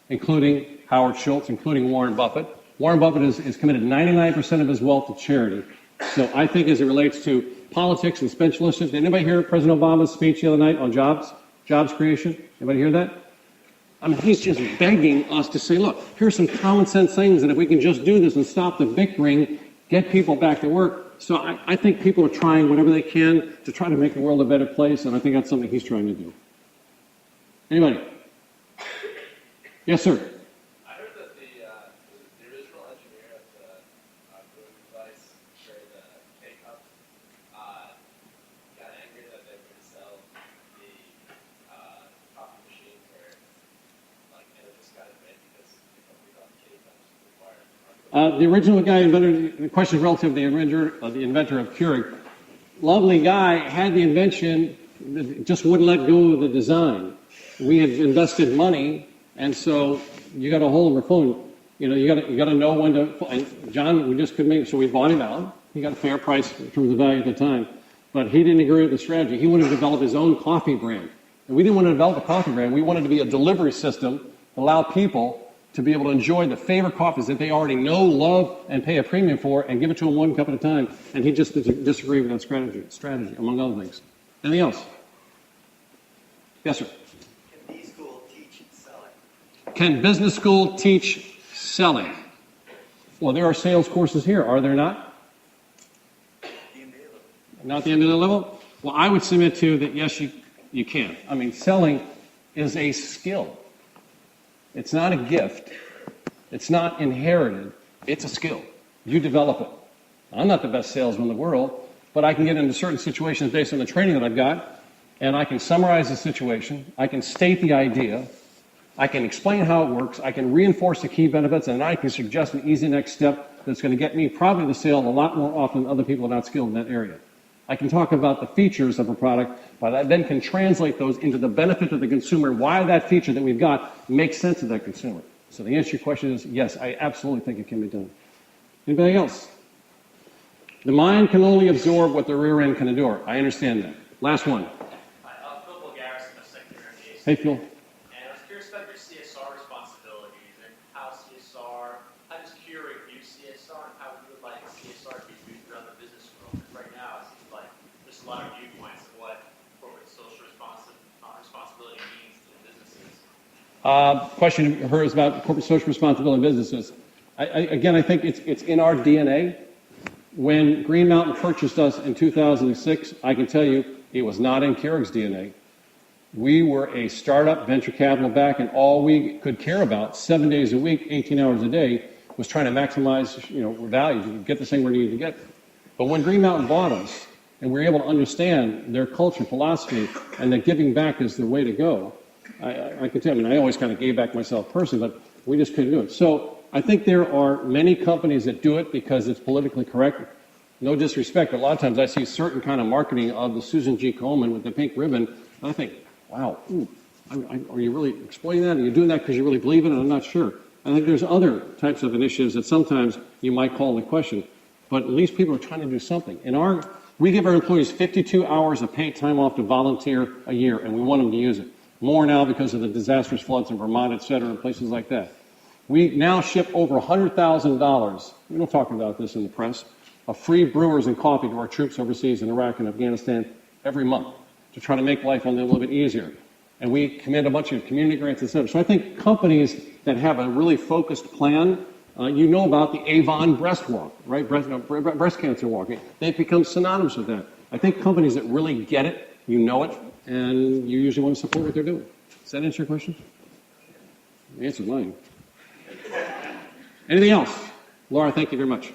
including Howard Schultz, including Warren Buffett. Warren Buffett has committed 99% of his wealth to charity. So I think as it relates to politics and specialists, did anybody hear President Obama's speech the other night on jobs creation? Anybody hear that? I mean, he's just begging us to say, look, here's some common sense things, and if we can just do this and stop the bickering, get people back to work. So I think people are trying whatever they can to try to make the world a better place, and I think that's something he's trying to do. Anybody? Yes, sir. I heard that the original engineer of the brewing device for the K-Cup got angry that they were going to sell the coffee machine for, and it just got made because the company thought K-Cups required. The original guy invented, the question is relative to the inventor of Keurig. Lovely guy, had the invention, just wouldn't let go of the design. we had invested money, and so you got a hold of our phone. You know, you got to know when to. And John, we just couldn't make it, so we bought him out. He got a fair price in terms of value at the time, but he didn't agree with the strategy. He wanted to develop his own coffee brand, and we didn't want to develop a coffee brand. We wanted to be a delivery system that allowed people to be able to enjoy the favorite coffees that they already know, love, and pay a premium for, and give it to them one cup at a time. And he just disagreed with that strategy, among other things. Anything else? Yes, sir. Can B-School teach selling? Can business school teach selling? Well, there are sales courses here, are there not? The MBA level. Not the MBA level? Well, I would submit to you that yes, you can. I mean, selling is a skill. It's not a gift. It's not inherited. It's a skill. You develop it. I'm not the best salesman in the world, but I can get into certain situations based on the training that I've got, and I can summarize the situation. I can state the idea. I can explain how it works. I can reinforce the key benefits, and I can suggest an easy next step that's going to get me probably the sale a lot more often than other people that are not skilled in that area. I can talk about the features of a product, but I then can translate those into the benefit of the consumer, why that feature that we've got makes sense to that consumer. So the answer to your question is yes, I absolutely think it can be done. Anybody else? The mind can only absorb what the rear end can endure. I understand that. Last one. Hi, Phil Garrison, a secretary in the Hey, Phil. And I was curious about your CSR responsibilities and how does Keurig view CSR and how you would like CSR to be viewed throughout the business world? Because right now it seems like there's a lot of viewpoints of what corporate social responsibility means to businesses. Question of hers about corporate social responsibility in businesses. Again, I think it's in our DNA. When Green Mountain purchased us in 2006, I can tell you it was not in Keurig's DNA. We were a startup, venture capital back, and all we could care about 7 days a week, 18 hours a day, was trying to maximize, value to get this thing we needed to get. But when Green Mountain bought us, and we were able to understand their culture, philosophy, and that giving back is the way to go, I can tell you, I always kind of gave back myself personally, but we just couldn't do it. So I think there are many companies that do it because it's politically correct. No disrespect, but a lot of times I see certain kind of marketing of the Susan G. Komen with the pink ribbon, and I think, wow, are you really exploiting that? Are you doing that because you really believe in it? I'm not sure. I think there's other types of initiatives that sometimes you might call into question, but at least people are trying to do something. We give our employees 52 hours of paid time off to volunteer a year, and we want them to use it. More now because of the disastrous floods in Vermont, et cetera, and places like that. We now ship over $100,000, we don't talk about this in the press, of free brewers and coffee to our troops overseas in Iraq and Afghanistan every month to try to make life on them a little bit easier. And we commit a bunch of community grants, et cetera. So I think companies that have a really focused plan, about the Avon breast walk, right? Breast cancer walk. They've become synonymous with that. I think companies that really get it, it, and you usually want to support what they're doing. Does that answer your question? The answer's mine. Anything else? Laura, thank you very much.